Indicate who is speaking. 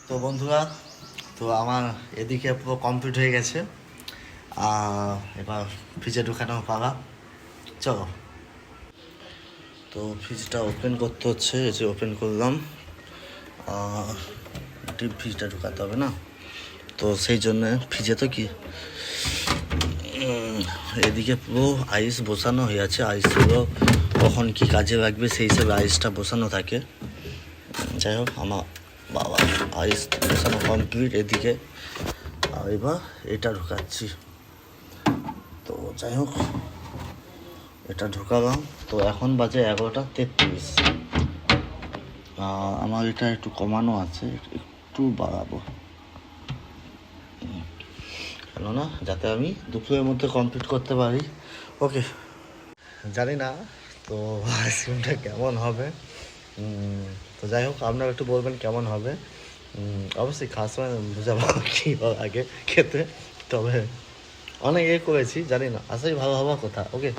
Speaker 1: তো বন্ধুরা, তো আমার এদিকে পুরো কমপ্লিট হয়ে গেছে। এবার ফ্রিজে ঢুকানো পালা। চলো। তো ফ্রিজটা ওপেন করতে হচ্ছে, এই যে ওপেন করলাম। ডিপ ফ্রিজটা ঢুকাতে হবে না, তো সেই জন্যে ফ্রিজে তো কি এদিকে পুরো আইস বসানো হয়ে আছে। আইসগুলো কখন কি কাজে লাগবে সেই হিসেবে আইসটা বসানো থাকে। যাই হোক, আমার বাবা আইস বসানো কমপ্লিট এদিকে। আর এবার এটা ঢুকাচ্ছি। তো যাই হোক, এটা ঢুকালাম। তো এখন বাজে 11:33। আমার এটা একটু কমানো আছে, একটু বাড়াবো, কেননা যাতে আমি দুপুরের মধ্যে কমপ্লিট করতে পারি। ওকে, জানি না তো আইসক্রিমটা কেমন হবে। তো যাই হোক, আপনারা একটু বলবেন কেমন হবে। অবশ্যই খাওয়ার সময় বুঝাবো কী আগে খেতে। তবে অনেক করেছি, জানি না আসলেই ভালো হওয়ার কথা। ওকে।